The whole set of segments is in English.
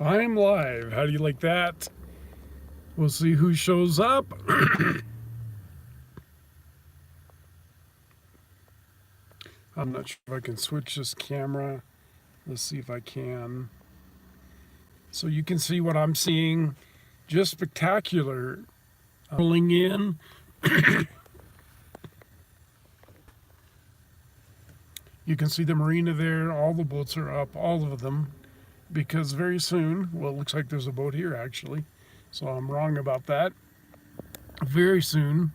I'm live. How do you like that? We'll see who shows up. I'm not sure if I can switch this camera. Let's see if I can. So you can see what I'm seeing. Just spectacular. Pulling in. You can see the marina there. All the boats are up, all of them. Because very soon, well, it looks like there's a boat here actually. So I'm wrong about that. Very soon,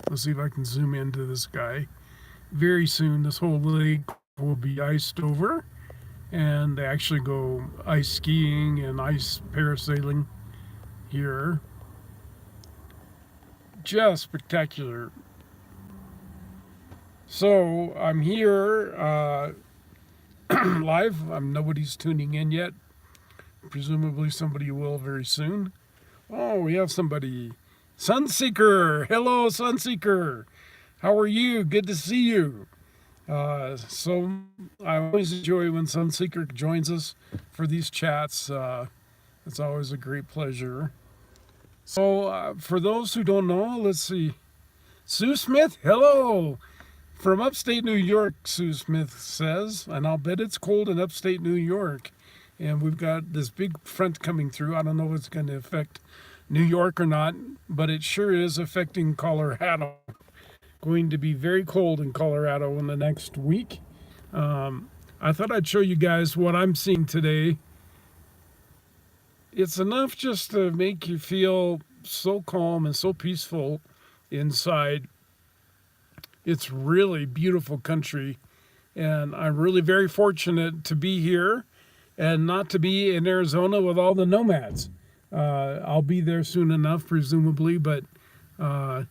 let's see if I can zoom into this guy. Very soon, this whole lake will be iced over, and they actually go ice skiing and ice parasailing here. Just spectacular. So I'm here live. Nobody's tuning in yet. Presumably somebody will very soon. Oh, we have somebody. Sunseeker. Hello, Sunseeker. How are you? Good to see you. So I always enjoy when Sunseeker joins us for these chats. It's always a great pleasure. So for those who don't know, let's see. Sue Smith, hello. From upstate New York, Sue Smith says, and I'll bet it's cold in upstate New York. And we've got this big front coming through. I don't know if it's going to affect New York or not, but it sure is affecting Colorado. Going to be very cold in Colorado in the next week. I thought I'd show you guys what I'm seeing today. It's enough just to make you feel so calm and so peaceful inside. It's really beautiful country, and I'm really very fortunate to be here and not to be in Arizona with all the nomads. I'll be there soon enough, presumably, but well,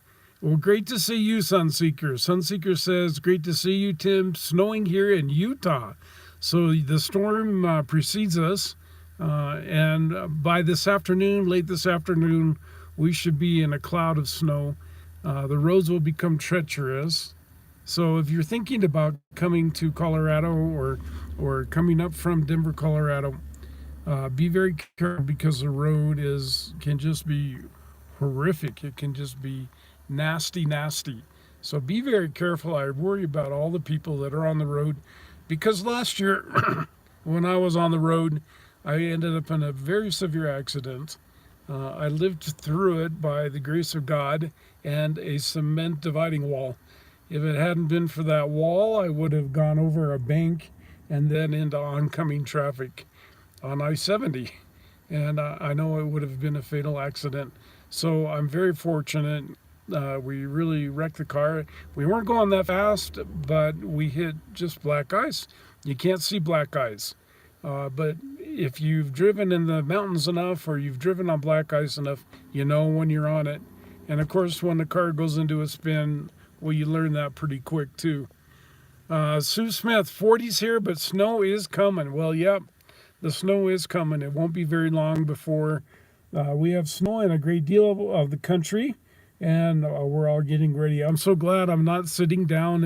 great to see you, Sunseeker. Sunseeker says, great to see you, Tim. Snowing here in Utah. So the storm precedes us, and by this afternoon, late this afternoon, we should be in a cloud of snow. The roads will become treacherous. So if you're thinking about coming to Colorado or coming up from Denver, Colorado, be very careful because the road can just be horrific. It can just be nasty, nasty. So be very careful. I worry about all the people that are on the road because last year when I was on the road, I ended up in a very severe accident. I lived through it by the grace of God and a cement dividing wall. If it hadn't been for that wall, I would have gone over a bank and then into oncoming traffic on I-70. And I know it would have been a fatal accident. So I'm very fortunate. We really wrecked the car. We weren't going that fast, but we hit just black ice. You can't see black ice. But if you've driven in the mountains enough or you've driven on black ice enough, you know when you're on it. And of course, when the car goes into a spin, well, you learn that pretty quick too. Sue Smith, 40s here, but snow is coming. Well, yep, the snow is coming. It won't be very long before we have snow in a great deal of the country, and we're all getting ready. I'm so glad I'm not sitting down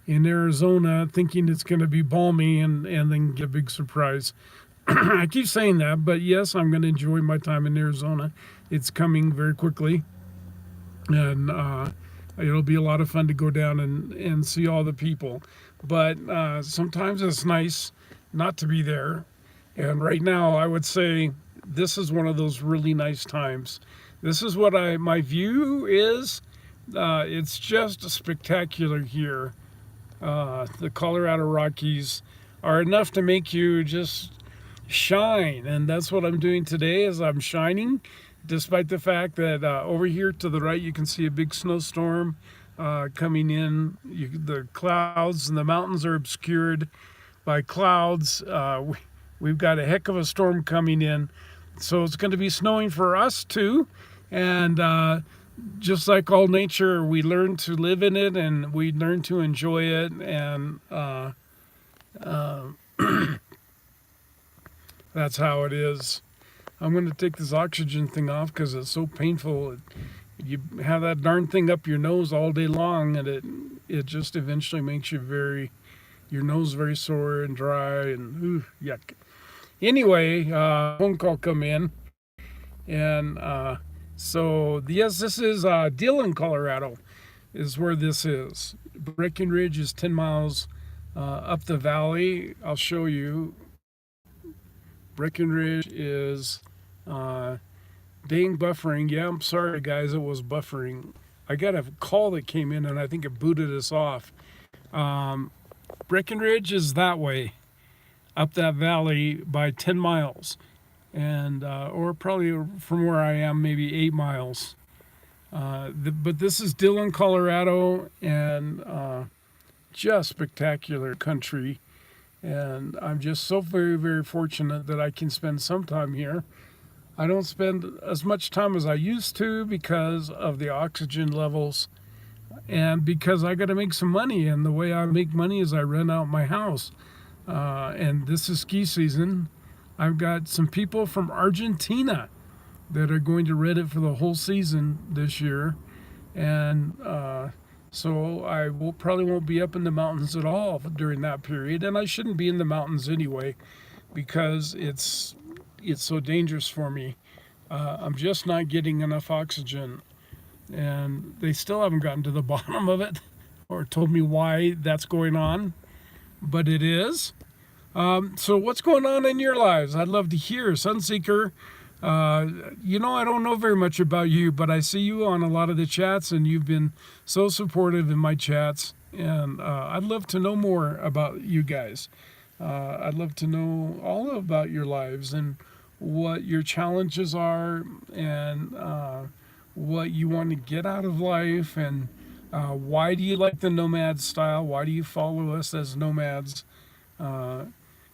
in Arizona thinking it's going to be balmy and then get a big surprise. I keep saying that, but yes, I'm going to enjoy my time in Arizona. It's coming very quickly, and it'll be a lot of fun to go down and see all the people. But sometimes it's nice not to be there. And right now, I would say this is one of those really nice times. This is what my view is. It's just spectacular here. The Colorado Rockies are enough to make you just shine, and that's what I'm doing today is I'm shining, despite the fact that over here to the right you can see a big snowstorm coming in. The clouds and the mountains are obscured by clouds. We've got a heck of a storm coming in, so it's going to be snowing for us too, and just like all nature, we learn to live in it and we learn to enjoy it. And that's how it is. I'm going to take this oxygen thing off because it's so painful. You have that darn thing up your nose all day long, and it just eventually makes your nose very sore and dry and yuck. Anyway, phone call come in, and so yes, this is Dillon, Colorado, is where this is. Breckenridge is 10 miles up the valley. I'll show you. Breckenridge is being buffering. Yeah, I'm sorry, guys, it was buffering. I got a call that came in, and I think it booted us off. Breckenridge is that way, up that valley by 10 miles, and or probably from where I am, maybe 8 miles. But this is Dillon, Colorado, and just spectacular country. And I'm just so very, very fortunate that I can spend some time here. I don't spend as much time as I used to because of the oxygen levels and because I got to make some money. And the way I make money is I rent out my house. And this is ski season. I've got some people from Argentina that are going to rent it for the whole season this year. And so I probably won't be up in the mountains at all during that period, and I shouldn't be in the mountains anyway, because it's so dangerous for me. I'm just not getting enough oxygen, and they still haven't gotten to the bottom of it or told me why that's going on, but it is. So what's going on in your lives? I'd love to hear. Sunseeker, I don't know very much about you, but I see you on a lot of the chats, and you've been so supportive in my chats. And I'd love to know more about you guys. I'd love to know all about your lives and what your challenges are, and what you want to get out of life, and why do you like the nomad style? Why do you follow us as nomads?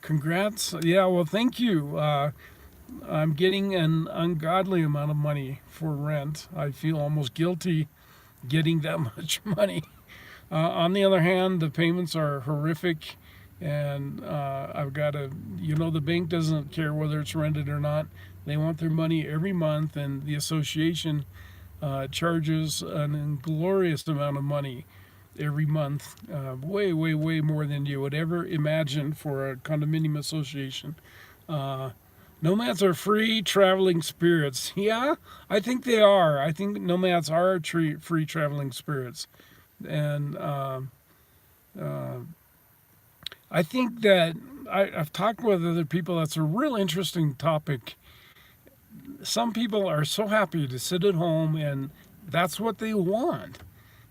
Congrats. Yeah, well, thank you. I'm getting an ungodly amount of money for rent. I feel almost guilty getting that much money. On the other hand, the payments are horrific, and I've got the bank doesn't care whether it's rented or not. They want their money every month, and the association charges an inglorious amount of money every month, way, way, way more than you would ever imagine for a condominium association. Nomads are free traveling spirits. Yeah, I think they are. I think nomads are free traveling spirits. And I think that I've talked with other people. That's a real interesting topic. Some people are so happy to sit at home, and that's what they want.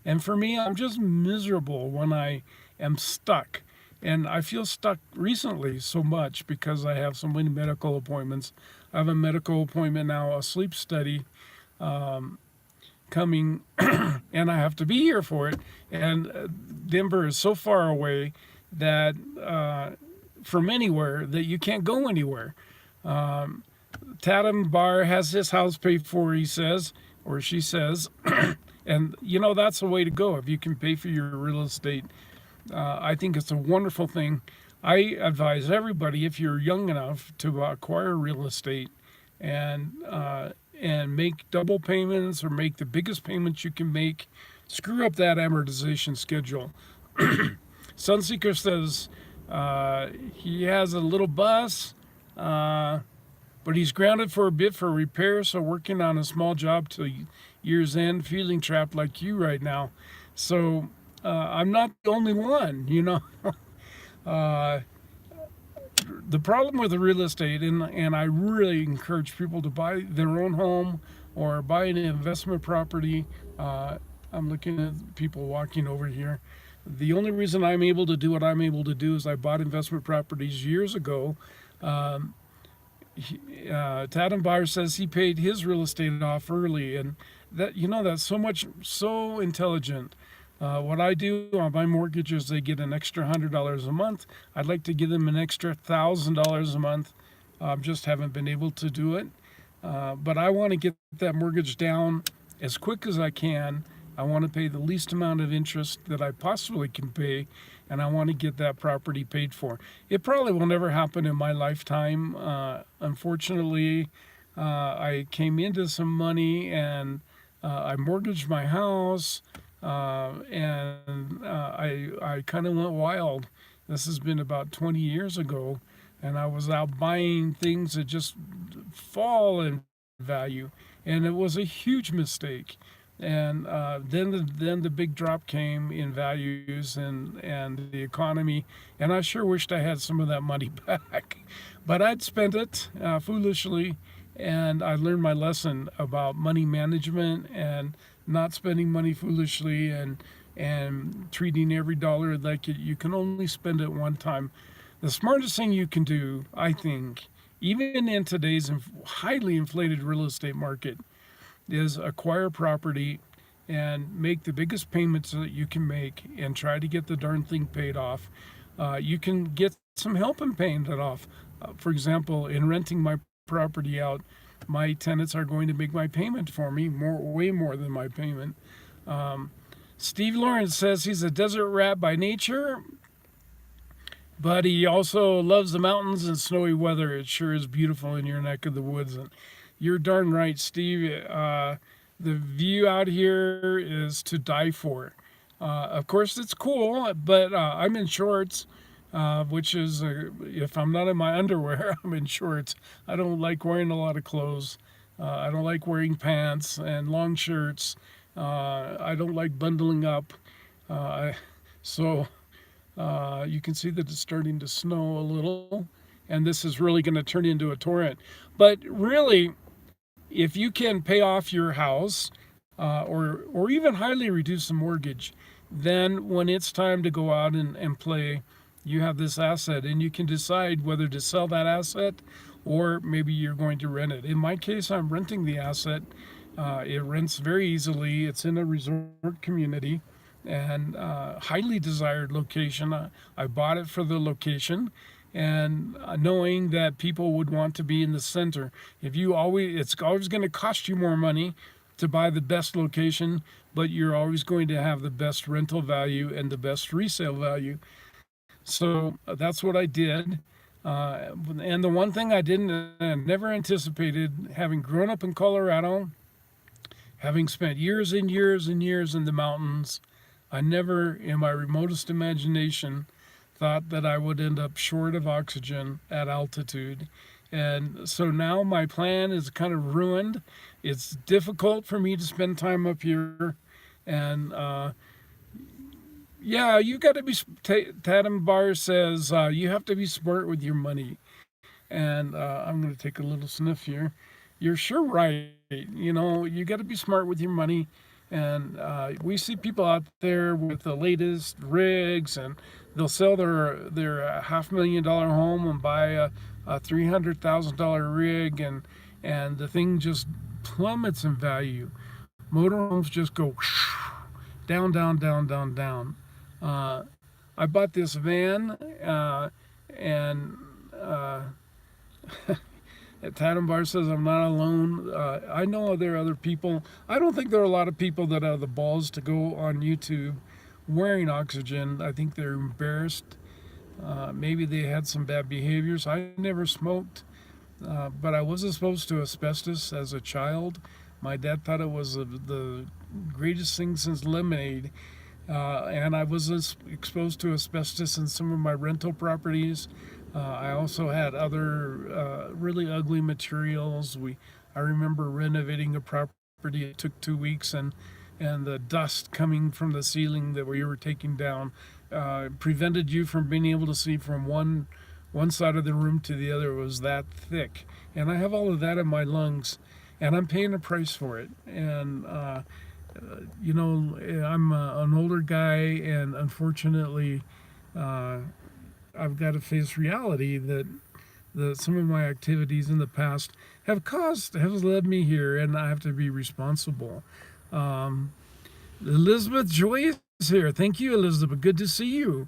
And for me, I'm just miserable when I am stuck. And I feel stuck recently so much because I have so many medical appointments. I have a medical appointment now, a sleep study coming, and I have to be here for it. And Denver is so far away that from anywhere that you can't go anywhere. Tatum Bar has his house paid for, he says, or she says. And, that's the way to go if you can pay for your real estate. I think it's a wonderful thing. I advise everybody, if you're young enough, to acquire real estate and make double payments or make the biggest payments you can make. Screw up that amortization schedule. Sunseeker says he has a little bus, but he's grounded for a bit for repair, so working on a small job till year's end, feeling trapped like you right now. So I'm not the only one, The problem with the real estate, and I really encourage people to buy their own home or buy an investment property. I'm looking at people walking over here. The only reason I'm able to do what I'm able to do is I bought investment properties years ago. Tatum Buyer says he paid his real estate off early, and that's so intelligent. What I do on my mortgages, they get an extra $100 a month. I'd like to give them an extra $1,000 a month. Just haven't been able to do it. But I want to get that mortgage down as quick as I can. I want to pay the least amount of interest that I possibly can pay, and I want to get that property paid for. It probably will never happen in my lifetime. Unfortunately, I came into some money, and I mortgaged my house. I kind of went wild. This has been about 20 years ago. and I was out buying things that just fall in value, and it was a huge mistake. And then the big drop came in values and the economy, and I sure wished I had some of that money back, but I'd spent it foolishly, and I learned my lesson about money management and not spending money foolishly and treating every dollar like you can only spend it one time. The smartest thing you can do, I think, even in today's highly inflated real estate market, is acquire property and make the biggest payments that you can make and try to get the darn thing paid off. You can get some help in paying that off. For example, in renting my property out, my tenants are going to make my payment for me, way more than my payment. Steve Lawrence says he's a desert rat by nature, but he also loves the mountains and snowy weather. It sure is beautiful in your neck of the woods. And you're darn right, Steve. The view out here is to die for. Of course, it's cool, but I'm in shorts, which is, if I'm not in my underwear, I'm in shorts. I don't like wearing a lot of clothes. I don't like wearing pants and long shirts. I don't like bundling up. So you can see that it's starting to snow a little, and this is really going to turn into a torrent. But really, if you can pay off your house or even highly reduce the mortgage, then when it's time to go out and play, you have this asset and you can decide whether to sell that asset or maybe you're going to rent it. In my case, I'm renting the asset. It rents very easily. It's in a resort community and highly desired location. I bought it for the location and knowing that people would want to be in the center. It's always going to cost you more money to buy the best location, but you're always going to have the best rental value and the best resale value. So that's what I did. And the one thing I never anticipated, having grown up in Colorado, having spent years and years and years in the mountains, I never, in my remotest imagination, thought that I would end up short of oxygen at altitude. And so now my plan is kind of ruined. It's difficult for me to spend time up here. And yeah, you got to be, Tatum Barr says, you have to be smart with your money. And I'm going to take a little sniff here. You're sure right. You got to be smart with your money. And we see people out there with the latest rigs, and they'll sell their $500,000 home and buy a $300,000 rig, and the thing just plummets in value. Motorhomes just go down, down, down, down, down. I bought this van, and Tatum Bar says I'm not alone. I know there are other people. I don't think there are a lot of people that have the balls to go on YouTube wearing oxygen. I think they're embarrassed. Maybe they had some bad behaviors. I never smoked, but I was exposed to asbestos as a child. My dad thought it was the greatest thing since lemonade. And I was exposed to asbestos in some of my rental properties. I also had other really ugly materials. I remember renovating a property. It took 2 weeks, and the dust coming from the ceiling that we were taking down prevented you from being able to see from one side of the room to the other. It was that thick, and I have all of that in my lungs, and I'm paying a price for it. And I'm an older guy, and unfortunately, I've got to face reality that some of my activities in the past have led me here, and I have to be responsible. Elizabeth Joy is here. Thank you, Elizabeth. Good to see you.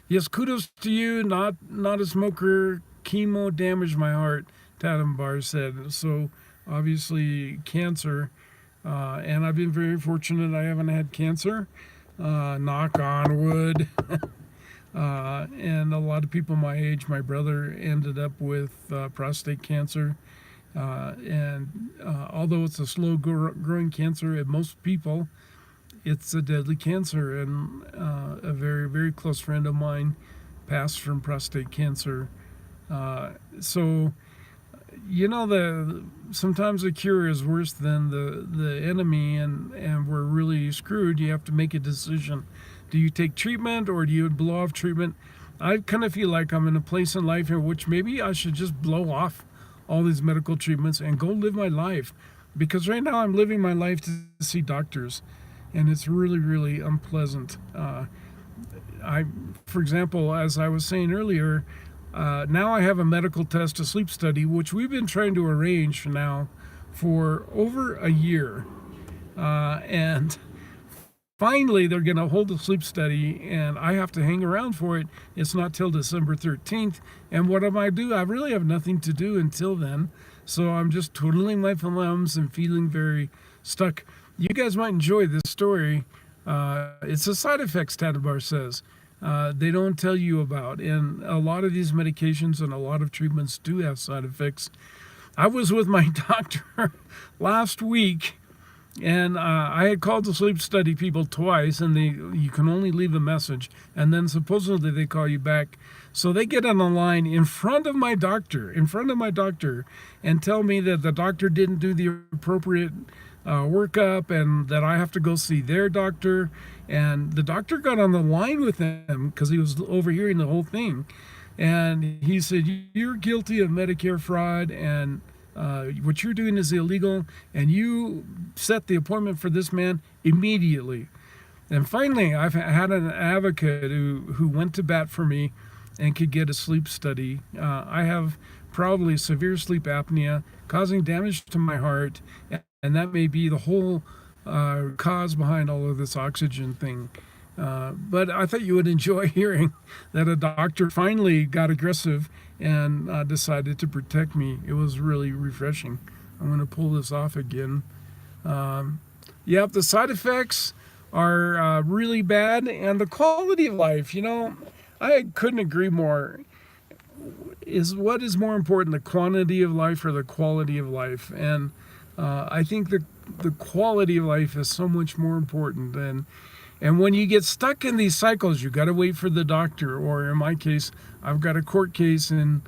Yes, kudos to you. Not a smoker. Chemo damaged my heart, Tatum Barr said. So obviously cancer, and I've been very fortunate. I haven't had cancer. Knock on wood. And a lot of people my age, my brother ended up with prostate cancer. And although it's a slow growing cancer in most people, it's a deadly cancer, and a very, very close friend of mine passed from prostate cancer. So the sometimes the cure is worse than the enemy, and we're really screwed. You have to make a decision. Do you take treatment or do you blow off treatment? I kind of feel like I'm in a place in life in which maybe I should just blow off all these medical treatments and go live my life, because right now I'm living my life to see doctors, and it's really, really unpleasant. For example, as I was saying earlier, now I have a medical test, a sleep study, which we've been trying to arrange now for over a year. And finally, they're going to hold a sleep study, and I have to hang around for it. It's not till December 13th. And what am I do? I really have nothing to do until then. So I'm just twiddling my thumbs and feeling very stuck. You guys might enjoy this story. It's a side effects, Tadabar says. They don't tell you about. And a lot of these medications and a lot of treatments do have side effects. I was with my doctor last week, and I had called the sleep study people twice, and you can only leave a message, and then supposedly they call you back. So they get on the line in front of my doctor, and tell me that the doctor didn't do the appropriate workup, and that I have to go see their doctor. And the doctor got on the line with them because he was overhearing the whole thing. And he said, "You're guilty of Medicare fraud, and what you're doing is illegal, and you set the appointment for this man immediately." And finally, I've had an advocate who went to bat for me and could get a sleep study. I have probably severe sleep apnea causing damage to my heart, and that may be the whole cause behind all of this oxygen thing. But I thought you would enjoy hearing that a doctor finally got aggressive and decided to protect me. It was really refreshing. I'm going to pull this off again. Yep, the side effects are really bad, and the quality of life, I couldn't agree more. What is more important, the quantity of life or the quality of life? And I think the quality of life is so much more important. And when you get stuck in these cycles, you got to wait for the doctor, or in my case, I've got a court case in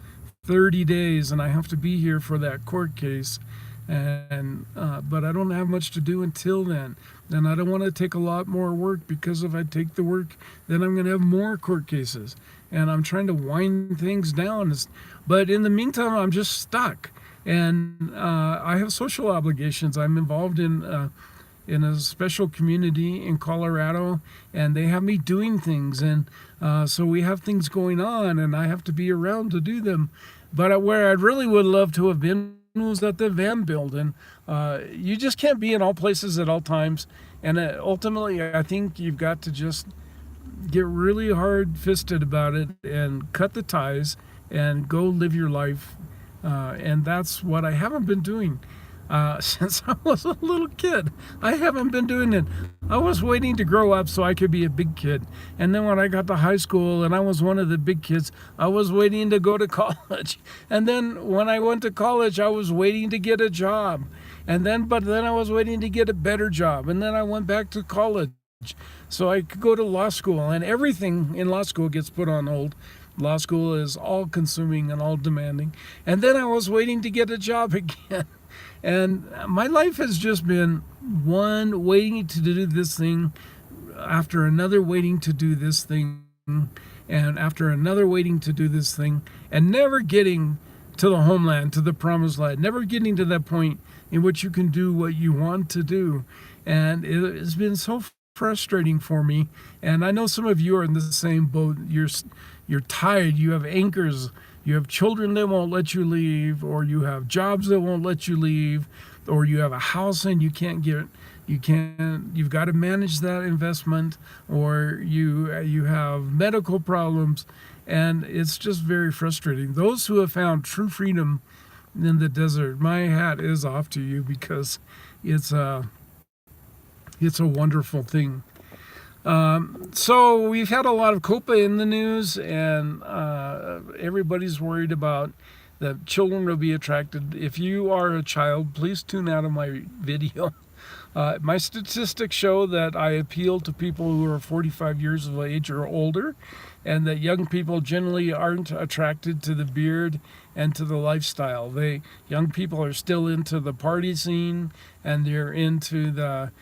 30 days, and I have to be here for that court case. But I don't have much to do until then. And I don't want to take a lot more work, because if I take the work, then I'm going to have more court cases. And I'm trying to wind things down. But in the meantime, I'm just stuck. And I have social obligations. I'm involved in a special community in Colorado, and they have me doing things. And so we have things going on, and I have to be around to do them. But where I really would love to have been was at the Van building. You just can't be in all places at all times. And ultimately, I think you've got to just get really hard-fisted about it and cut the ties and go live your life. And that's what I haven't been doing since I was a little kid. I haven't been doing it. I was waiting to grow up so I could be a big kid. And then when I got to high school and I was one of the big kids, I was waiting to go to college. And then when I went to college, I was waiting to get a job. But then I was waiting to get a better job. And then I went back to college so I could go to law school. And everything in law school gets put on hold. Law school is all consuming and all demanding. And then I was waiting to get a job again. And my life has just been one waiting to do this thing after another waiting to do this thing, and after another waiting to do this thing, and never getting to the homeland, to the promised land, never getting to that point in which you can do what you want to do. And it's been so frustrating for me. And I know some of you are in the same boat. You're tired. You have anchors. You have children that won't let you leave, or you have jobs that won't let you leave, or you have a house and you've got to manage that investment, or you have medical problems, and it's just very frustrating. Those who have found true freedom in the desert, my hat is off to you, because it's a wonderful thing. So we've had a lot of COPA in the news, and everybody's worried about that children will be attracted. If you are a child, please tune out of my video. My statistics show that I appeal to people who are 45 years of age or older, and that young people generally aren't attracted to the beard and to the lifestyle. Young people are still into the party scene, and they're into the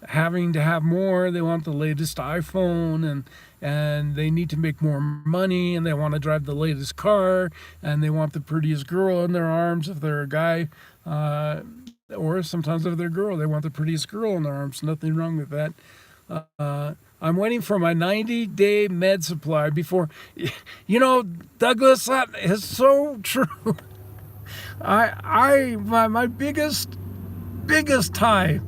having to have more. They want the latest iPhone, and they need to make more money, and they want to drive the latest car, and they want the prettiest girl in their arms if they're a guy, or sometimes if they're a girl, they want the prettiest girl in their arms. Nothing wrong with that. I'm waiting for my 90-day med supply before, Douglas, that is so true. My biggest tie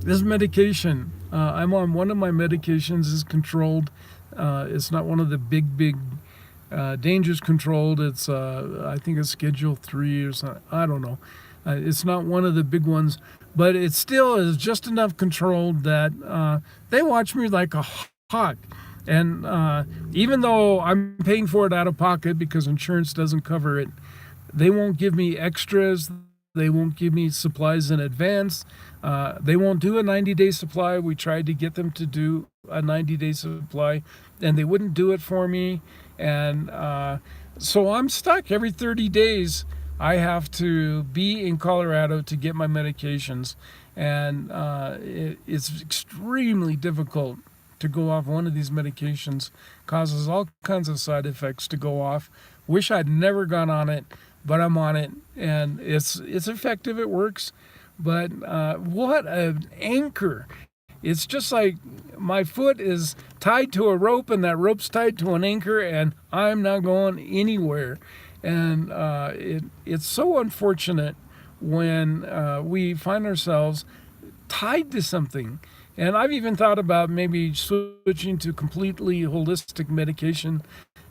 is medication. I'm on one of my medications is controlled. It's not one of the big dangers controlled. It's I think it's Schedule 3 or something. I don't know. It's not one of the big ones, but it still is just enough controlled that they watch me like a hawk. And even though I'm paying for it out of pocket because insurance doesn't cover it, they won't give me extras. They won't give me supplies in advance. They won't do a 90-day supply. We tried to get them to do a 90-day supply, and they wouldn't do it for me. And so I'm stuck. Every 30 days, I have to be in Colorado to get my medications. And it's extremely difficult to go off one of these medications. Causes all kinds of side effects to go off. Wish I'd never gone on it, but I'm on it, and it's effective. It works. But what an anchor. It's just like my foot is tied to a rope, and that rope's tied to an anchor, and I'm not going anywhere. And it's so unfortunate when we find ourselves tied to something. And I've even thought about maybe switching to completely holistic medication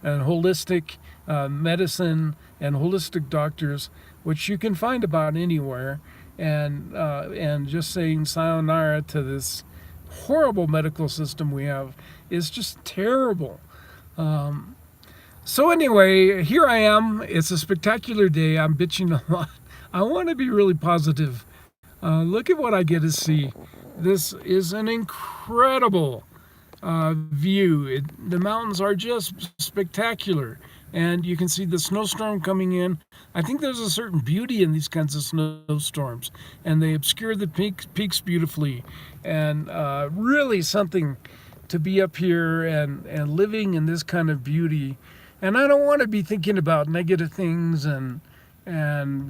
and holistic medicine and holistic doctors, which you can find about anywhere, and just saying sayonara to this horrible medical system we have is just terrible. So anyway, here I am. It's a spectacular day. I'm bitching a lot. I want to be really positive. Look at what I get to see. This is an incredible view. The mountains are just spectacular. And you can see the snowstorm coming in. I think there's a certain beauty in these kinds of snowstorms. And they obscure the peaks beautifully. And really something to be up here and living in this kind of beauty. And I don't want to be thinking about negative things and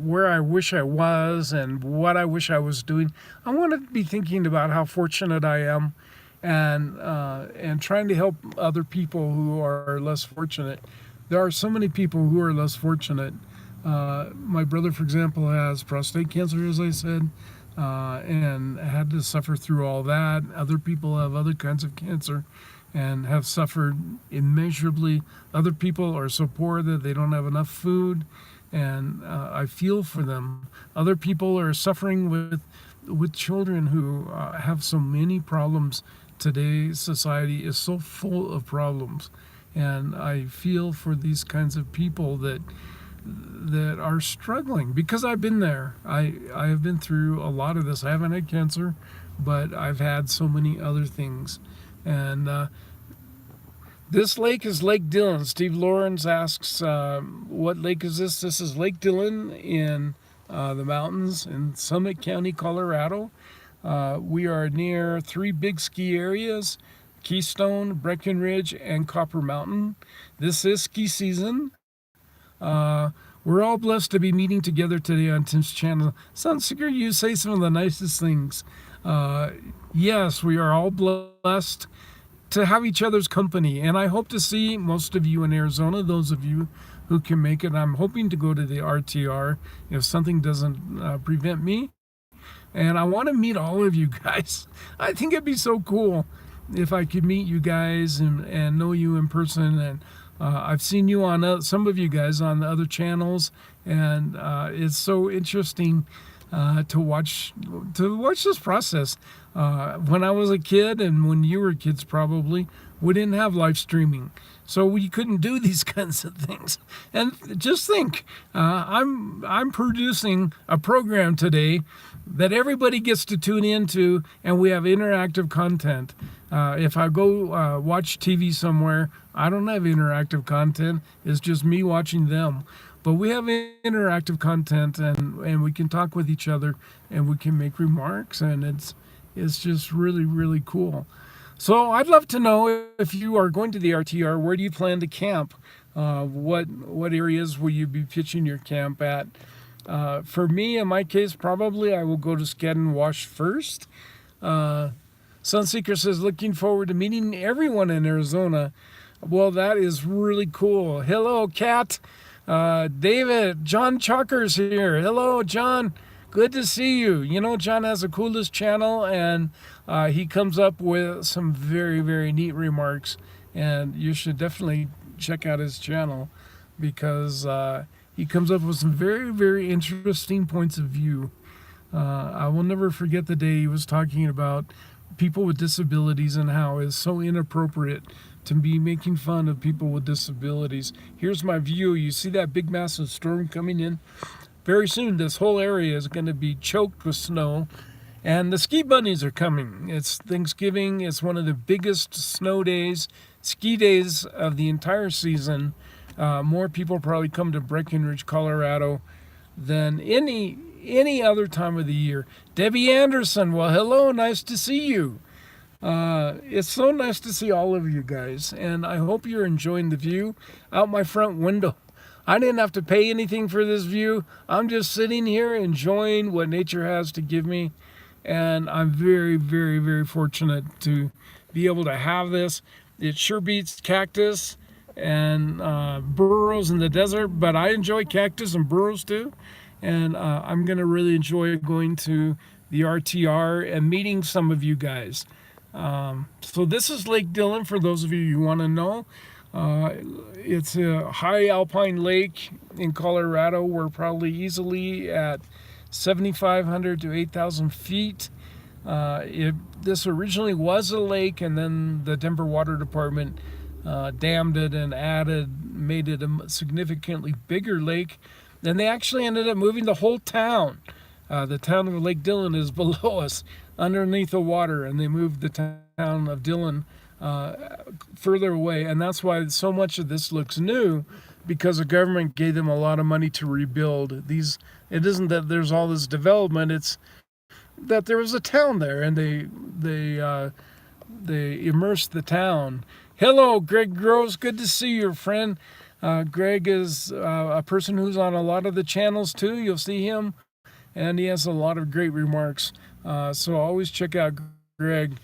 where I wish I was and what I wish I was doing. I want to be thinking about how fortunate I am and trying to help other people who are less fortunate. There are so many people who are less fortunate. My brother, for example, has prostate cancer, as I said, and had to suffer through all that. Other people have other kinds of cancer and have suffered immeasurably. Other people are so poor that they don't have enough food, and I feel for them. Other people are suffering with children who have so many problems. Today's society is so full of problems, and I feel for these kinds of people that are struggling, because I've been there. I have been through a lot of this. I haven't had cancer, but I've had so many other things. And this lake is Lake Dillon. Steve Lawrence asks, what lake is this? This is Lake Dillon in the mountains in Summit County, Colorado. We are near 3 big ski areas: Keystone, Breckenridge, and Copper Mountain. This is ski season. We're all blessed to be meeting together today on Tim's channel. Sunseeker, you say some of the nicest things. Yes, we are all blessed to have each other's company, and I hope to see most of you in Arizona, those of you who can make it. I'm hoping to go to the RTR if something doesn't prevent me. And I want to meet all of you guys. I think it'd be so cool if I could meet you guys and know you in person. And I've seen you on some of you guys on the other channels, and it's so interesting to watch this process. When I was a kid, and when you were kids probably, we didn't have live streaming, so we couldn't do these kinds of things. And just think, I'm producing a program today that everybody gets to tune into, and we have interactive content. If I go watch TV somewhere, I don't have interactive content. It's just me watching them. But we have interactive content, and we can talk with each other, and we can make remarks, and it's just really, really cool. So I'd love to know, if you are going to the RTR, where do you plan to camp? What areas will you be pitching your camp at? For me, in my case, probably I will go to Skadden Wash first. Sunseeker says, looking forward to meeting everyone in Arizona. Well, that is really cool. Hello, Kat. David, John Chalker's here. Hello, John. Good to see you. You know, John has the coolest channel, and he comes up with some very, very neat remarks. And you should definitely check out his channel, because he comes up with some very, very interesting points of view. I will never forget the day he was talking about people with disabilities and how it's so inappropriate to be making fun of people with disabilities. Here's my view. You see that big massive storm coming in? Very soon this whole area is going to be choked with snow, and the ski bunnies are coming. It's Thanksgiving. It's one of the biggest snow days, ski days of the entire season. More people probably come to Breckenridge, Colorado than any other time of the year. Debbie Anderson, well, hello, nice to see you. It's so nice to see all of you guys, and I hope you're enjoying the view out my front window. I didn't have to pay anything for this view. I'm just sitting here enjoying what nature has to give me, and I'm very, very, very fortunate to be able to have this. It sure beats cactus and burros in the desert, but I enjoy cactus and burros too, and I'm going to really enjoy going to the RTR and meeting some of you guys. So this is Lake Dillon, for those of you who want to know. It's a high alpine lake in Colorado. We're probably easily at 7,500 to 8,000 feet. This originally was a lake, and then the Denver Water Department dammed it and made it a significantly bigger lake. And they actually ended up moving the whole town. The town of Lake Dillon is below us, underneath the water, and they moved the town of Dillon further away, and that's why so much of this looks new, because the government gave them a lot of money to rebuild these. It isn't that there's all this development, it's that there was a town there, and they immersed the town. Hello, Greg Groves, good to see you, friend. Greg is a person who's on a lot of the channels too. You'll see him, and he has a lot of great remarks, so always check out Greg.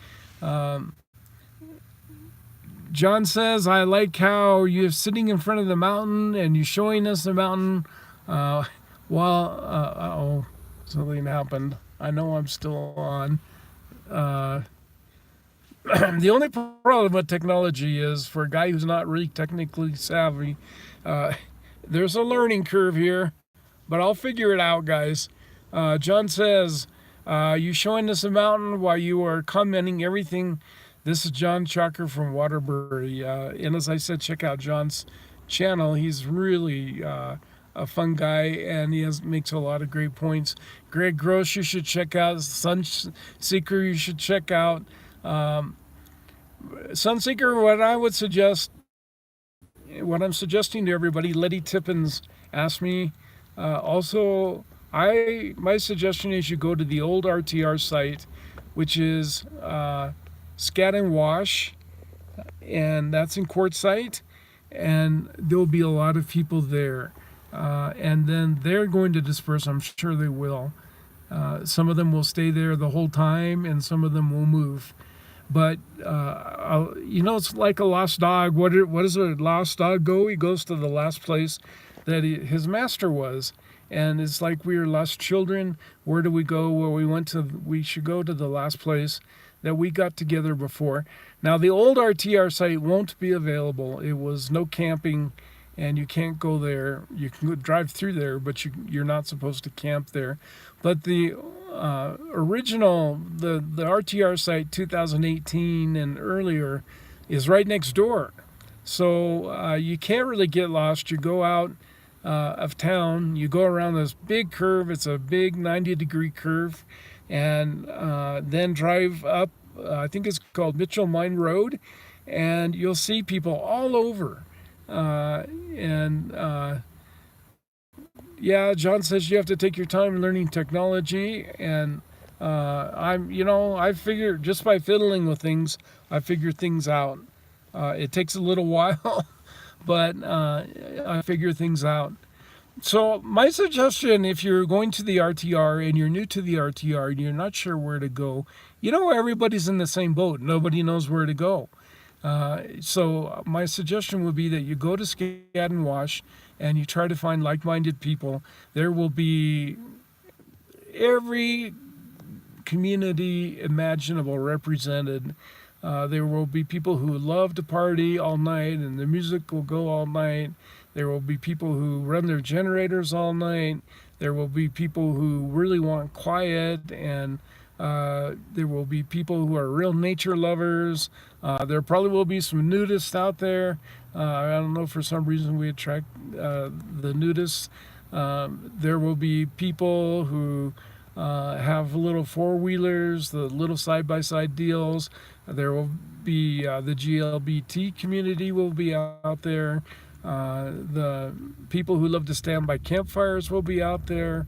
John says, I like how you're sitting in front of the mountain and you're showing us the mountain while, something happened. I know I'm still on. The only problem with technology is, for a guy who's not really technically savvy, there's a learning curve here, but I'll figure it out, guys. John says, you showing us a mountain while you are commenting everything. This is John Chalker from Waterbury, and as I said, check out John's channel. He's really a fun guy, and he makes a lot of great points. Greg Gross, you should check out. Sunseeker, you should check out. Sunseeker, what I'm suggesting to everybody, Letty Tippins asked me. Also, my suggestion is you go to the old RTR site, which is Skadden Wash, and that's in Quartzsite, and there'll be a lot of people there, and then they're going to disperse. I'm sure they will. Some of them will stay there the whole time, and some of them will move. But it's like a lost dog. What does a lost dog go? He goes to the last place that his master was. And it's like we are lost children. Where do we go? Well, we should go to the last place that we got together before. Now, the old RTR site won't be available. It was no camping, and you can't go there. You can drive through there, but you're not supposed to camp there. But the original, the RTR site 2018 and earlier, is right next door. So you can't really get lost. You go out of town, you go around this big curve. It's a big 90-degree curve, and then drive up. I think it's called Mitchell Mine Road, and you'll see people all over. And yeah, John says you have to take your time learning technology, and I figure just by fiddling with things, I figure things out. It takes a little while, but I figure things out. So my suggestion, if you're going to the RTR and you're new to the RTR and you're not sure where to go, everybody's in the same boat. Nobody knows where to go. So my suggestion would be that you go to Skadden Wash and you try to find like-minded people. There will be every community imaginable represented. There will be people who love to party all night and the music will go all night. There will be people who run their generators all night. There will be people who really want quiet, and there will be people who are real nature lovers. There probably will be some nudists out there. I don't know, for some reason we attract the nudists. There will be people who have little four-wheelers, the little side-by-side deals. There will be the GLBT community will be out there. The people who love to stand by campfires will be out there.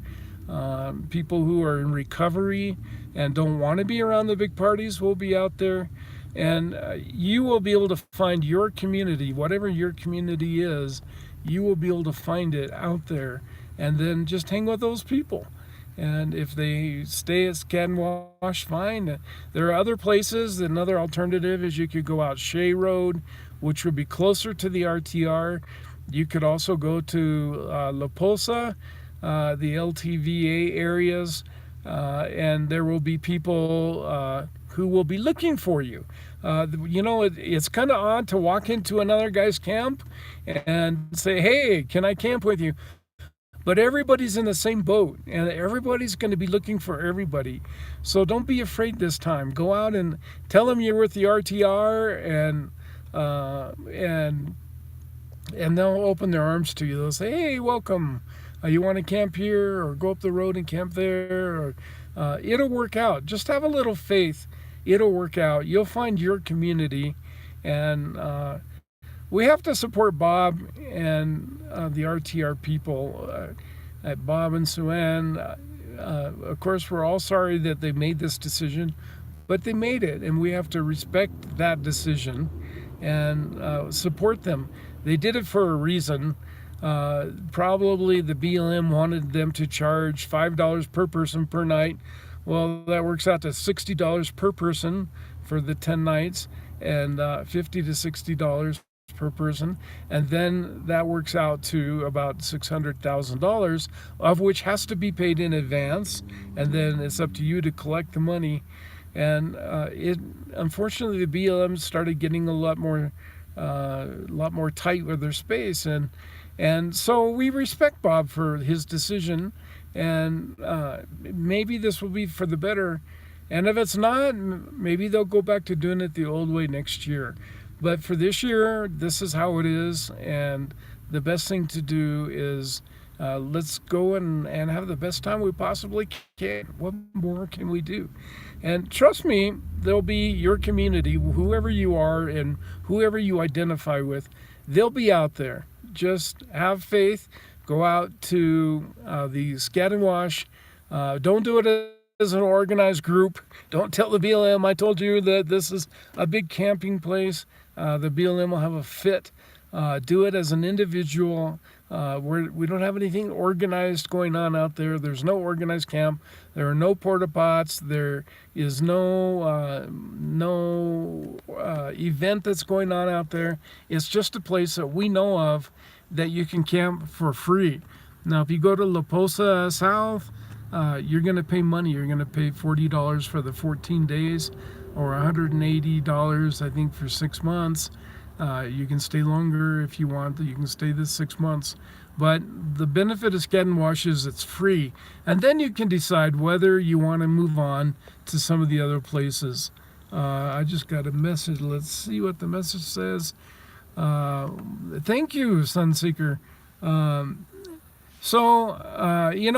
People who are in recovery and don't want to be around the big parties will be out there. And you will be able to find your community, whatever your community is, you will be able to find it out there. And then just hang with those people. And if they stay at Skadden Wash, fine. There are other places. Another alternative is you could go out Shea Road, which would be closer to the RTR. You could also go to La Posa, the LTVA areas, and there will be people who will be looking for you. It's kind of odd to walk into another guy's camp and say, hey, can I camp with you? But everybody's in the same boat, and everybody's going to be looking for everybody. So don't be afraid this time. Go out and tell them you're with the RTR, and they'll open their arms to you. They'll say, hey, welcome. You want to camp here, or go up the road and camp there? Or it'll work out. Just have a little faith. It'll work out. You'll find your community, and we have to support Bob and the RTR people, at Bob and Sue-Ann. Of course, we're all sorry that they made this decision, but they made it, and we have to respect that decision and support them. They did it for a reason. Probably the BLM wanted them to charge $5 per person per night. Well, that works out to $60 per person for the 10 nights, and $50 to $60 per person, and then that works out to about $600,000, of which has to be paid in advance, and then it's up to you to collect the money. And unfortunately, the BLM started getting a lot more tight with their space, and so we respect Bob for his decision, and maybe this will be for the better. And if it's not, maybe they'll go back to doing it the old way next year. But for this year, this is how it is, and the best thing to do is let's go and have the best time we possibly can. What more can we do? And trust me, there'll be your community, whoever you are and whoever you identify with, they'll be out there. Just have faith. Go out to the Skadden Wash. Don't do it as an organized group. Don't tell the BLM I told you that this is a big camping place. The BLM will have a fit. Do it as an individual. We don't have anything organized going on out there. There's no organized camp. There are no porta pots. There is no event that's going on out there. It's just a place that we know of that you can camp for free. Now, if you go to La Posa South, you're going to pay money. You're going to pay $40 for the 14 days or $180, I think, for 6 months. You can stay longer if you want. You can stay the 6 months. But the benefit of Skadden Wash is it's free. And then you can decide whether you want to move on to some of the other places. I just got a message. Let's see what the message says. Thank you, Sunseeker.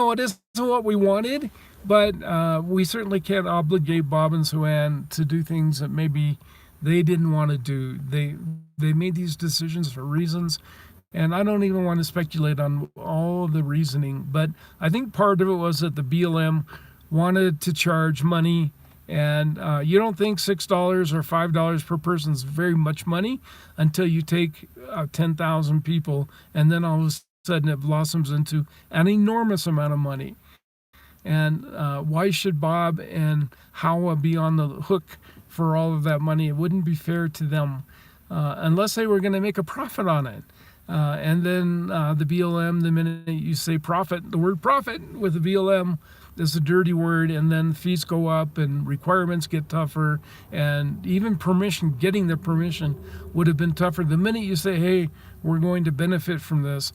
It isn't what we wanted, but we certainly can't obligate Bob and Sue Ann to do things that maybe they didn't want to do. They made these decisions for reasons, and I don't even want to speculate on all the reasoning, but I think part of it was that the BLM wanted to charge money, and you don't think $6 or $5 per person is very much money until you take 10,000 people, and then all of a sudden it blossoms into an enormous amount of money. And why should Bob and Howa be on the hook for all of that money? It wouldn't be fair to them unless they were going to make a profit on it. And then the BLM, the minute you say profit, the word profit with the BLM is a dirty word, and then fees go up and requirements get tougher, and even getting the permission would have been tougher. The minute you say, hey, we're going to benefit from this,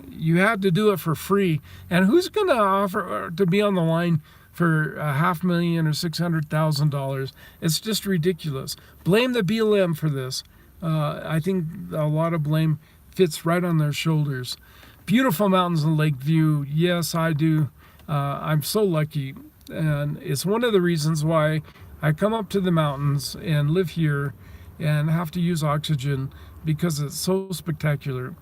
you had to do it for free. And who's going to offer to be on the line for $500,000 or $600,000? It's just ridiculous. Blame the BLM for this. I think a lot of blame fits right on their shoulders. Beautiful mountains in Lakeview. Yes, I do. I'm so lucky. And it's one of the reasons why I come up to the mountains and live here and have to use oxygen, because it's so spectacular.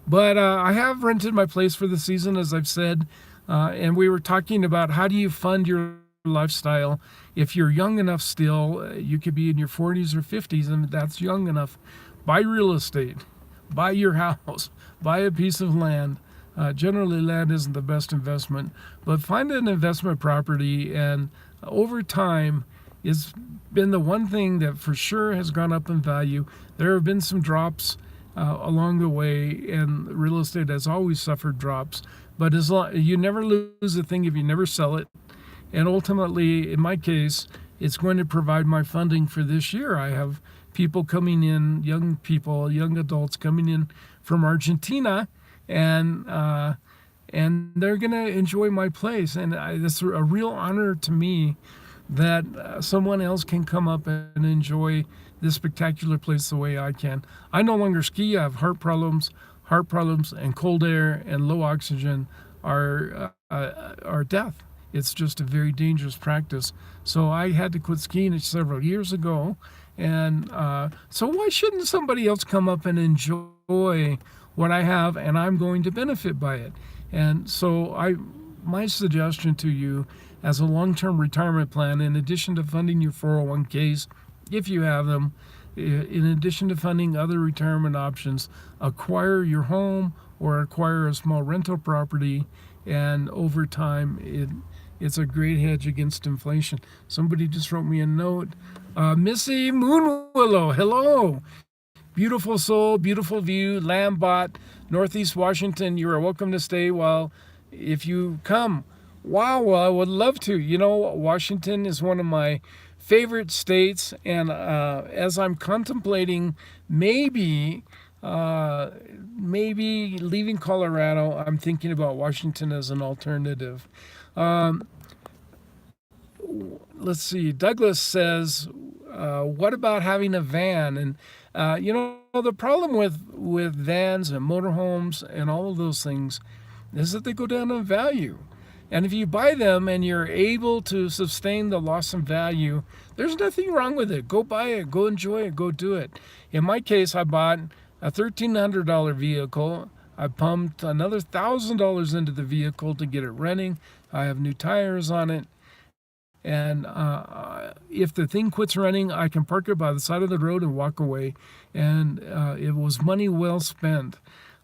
But I have rented my place for the season, as I've said. And we were talking about how do you fund your lifestyle. If you're young enough still, you could be in your 40s or 50s, and that's young enough. Buy real estate, buy your house, buy a piece of land. Generally, land isn't the best investment, but find an investment property, and over time, it's been the one thing that for sure has gone up in value. There have been some drops along the way, and real estate has always suffered drops, but you never lose a thing if you never sell it. And ultimately, in my case, it's going to provide my funding for this year. I have people coming in, young adults coming in from Argentina, and they're going to enjoy my place. And it's a real honor to me that someone else can come up and enjoy this spectacular place the way I can. I no longer ski. I have heart problems, and cold air and low oxygen are death. It's just a very dangerous practice. So I had to quit skiing several years ago. And so why shouldn't somebody else come up and enjoy what I have, and I'm going to benefit by it? And so my suggestion to you as a long-term retirement plan, in addition to funding your 401ks, if you have them, in addition to funding other retirement options, acquire your home or acquire a small rental property, and over time it's a great hedge against inflation. Somebody just wrote me a note. Missy Moonwillow, hello. Beautiful soul, beautiful view, Lambot, Northeast Washington. You are welcome to stay if you come. Wow, well, I would love to. Washington is one of my favorite states, and as I'm contemplating maybe leaving Colorado, I'm thinking about Washington as an alternative. Let's see. Douglas says, what about having a van? And the problem with vans and motorhomes and all of those things is that they go down in value. And if you buy them and you're able to sustain the loss in value, there's nothing wrong with it. Go buy it, go enjoy it, go do it. In my case, I bought a $1,300 vehicle. I pumped another $1,000 into the vehicle to get it running. I have new tires on it. And if the thing quits running, I can park it by the side of the road and walk away. And it was money well spent.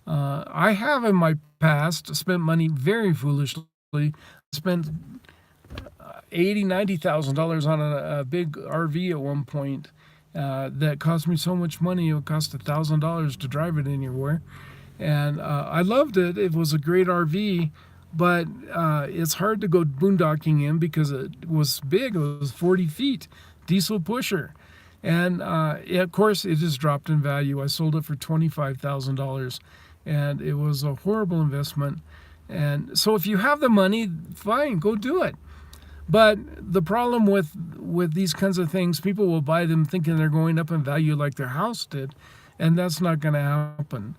I have in my past spent money very foolishly. Spent $80,000-$90,000 on a big RV at one point that cost me so much money. It would cost $1,000 to drive it anywhere. And I loved it. It was a great RV. But it's hard to go boondocking in because it was big. It was 40 feet, diesel pusher. And of course, it just dropped in value. I sold it for $25,000, and it was a horrible investment. And so if you have the money, fine, go do it. But the problem with these kinds of things, people will buy them thinking they're going up in value like their house did, and that's not going to happen.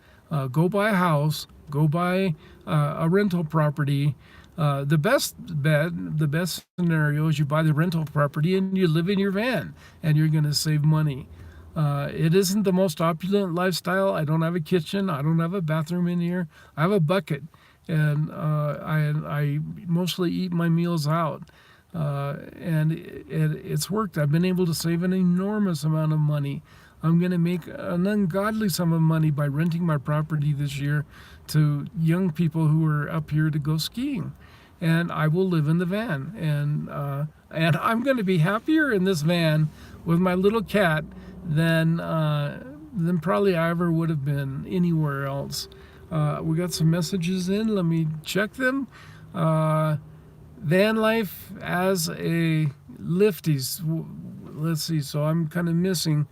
Go buy a house, go buy a rental property. The best scenario is you buy the rental property and you live in your van, and you're going to save money. It isn't the most opulent lifestyle. I don't have a kitchen. I don't have a bathroom in here. I have a bucket, and I mostly eat my meals out. And it's worked. I've been able to save an enormous amount of money. I'm going to make an ungodly sum of money by renting my property this year to young people who are up here to go skiing. And I will live in the van. And I'm going to be happier in this van with my little cat than probably I ever would have been anywhere else. We got some messages in. Let me check them. Van life as a lifties. Let's see. So I'm kind of missing.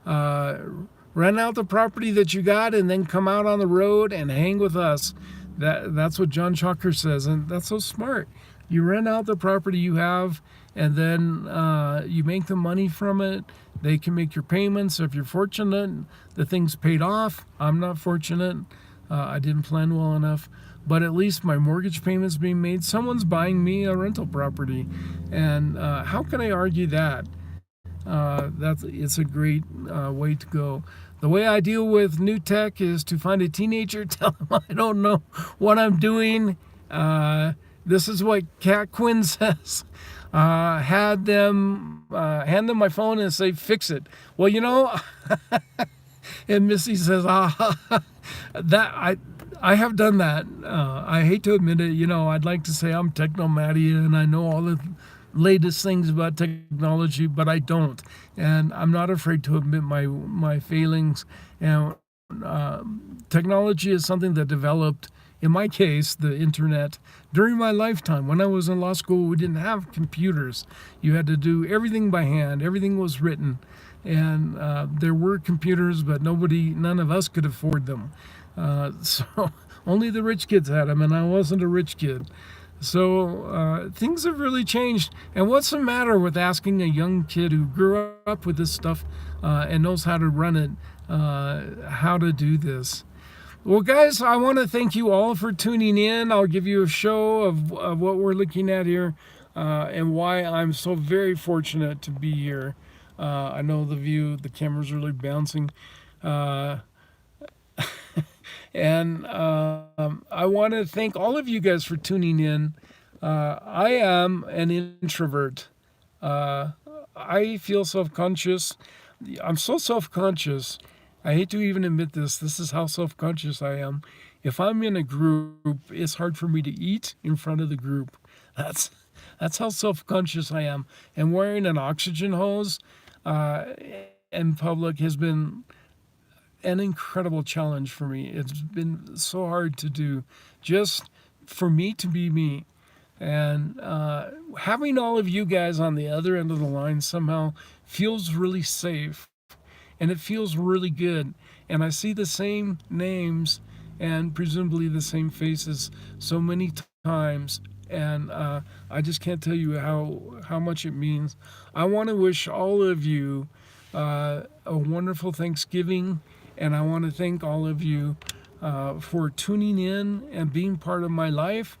Rent out the property that you got and then come out on the road and hang with us. That's what John Chalker says, and that's so smart. You rent out the property you have, and then you make the money from it. They can make your payments. If you're fortunate, the thing's paid off. I'm not fortunate. I didn't plan well enough. But at least my mortgage payment's being made. Someone's buying me a rental property. And how can I argue that? It's a great way to go. The way I deal with new tech is to find a teenager, tell them I don't know what I'm doing. This is what Kat Quinn says. Hand them my phone and say, fix it. Well, and Missy says, that I have done that. I hate to admit it. I'd like to say I'm Technomatia and I know all the latest things about technology, but I don't. And I'm not afraid to admit my failings. And technology is something that developed, in my case, the internet, during my lifetime. When I was in law school, we didn't have computers. You had to do everything by hand. Everything was written. And there were computers, but none of us could afford them. So only the rich kids had them, and I wasn't a rich kid. So things have really changed. And what's the matter with asking a young kid who grew up with this stuff and knows how to run it, how to do this? Well, guys, I want to thank you all for tuning in. I'll give you a show of what we're looking at here and why I'm so very fortunate to be here. I know the camera's really bouncing. And I want to thank all of you guys for tuning in. I am an introvert. I feel self-conscious. I'm so self-conscious. I hate to even admit this. This is how self-conscious I am. If I'm in a group, it's hard for me to eat in front of the group. That's how self-conscious I am. And wearing an oxygen hose in public has been an incredible challenge for me. It's been so hard to do, just for me to be me. And having all of you guys on the other end of the line somehow feels really safe, and it feels really good. And I see the same names and presumably the same faces so many times, and I just can't tell you how much it means. I want to wish all of you a wonderful Thanksgiving. And I want to thank all of you for tuning in and being part of my life.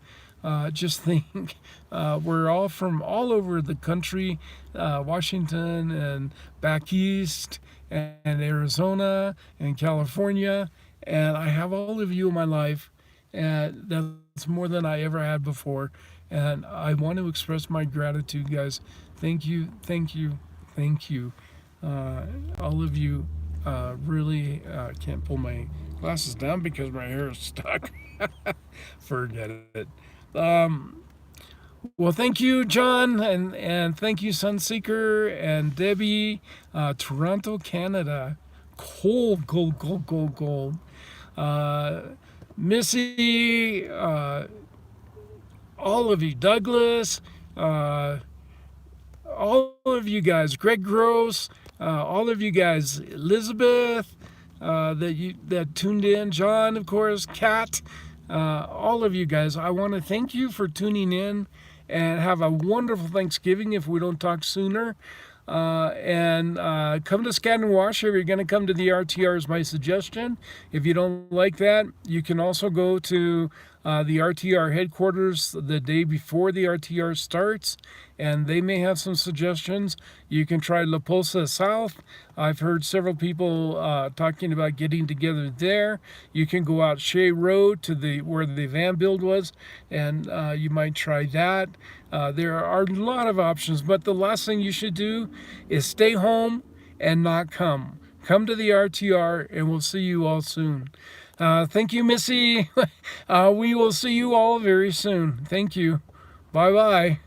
Just think, we're all from all over the country, Washington and back east and Arizona and California. And I have all of you in my life. And that's more than I ever had before. And I want to express my gratitude, guys. Thank you, thank you, thank you. All of you. Really can't pull my glasses down because my hair is stuck. Forget it. Well, thank you, John, and thank you, Sunseeker and Debbie, Toronto, Canada. Cold. Missy, all of you, Douglas, all of you guys, Greg Gross, all of you guys, Elizabeth, that tuned in, John, of course, Kat, all of you guys. I want to thank you for tuning in, and have a wonderful Thanksgiving if we don't talk sooner. And come to Scattamawash if you're going to come to the RTR is my suggestion. If you don't like that, you can also go to the RTR headquarters the day before the RTR starts, and they may have some suggestions. You can try La Posa South. I've heard several people talking about getting together there. You can go out Shea Road to where the van build was, and you might try that. There are a lot of options, but the last thing you should do is stay home and not come. Come to the RTR, and we'll see you all soon. Thank you, Missy. We will see you all very soon. Thank you. Bye-bye.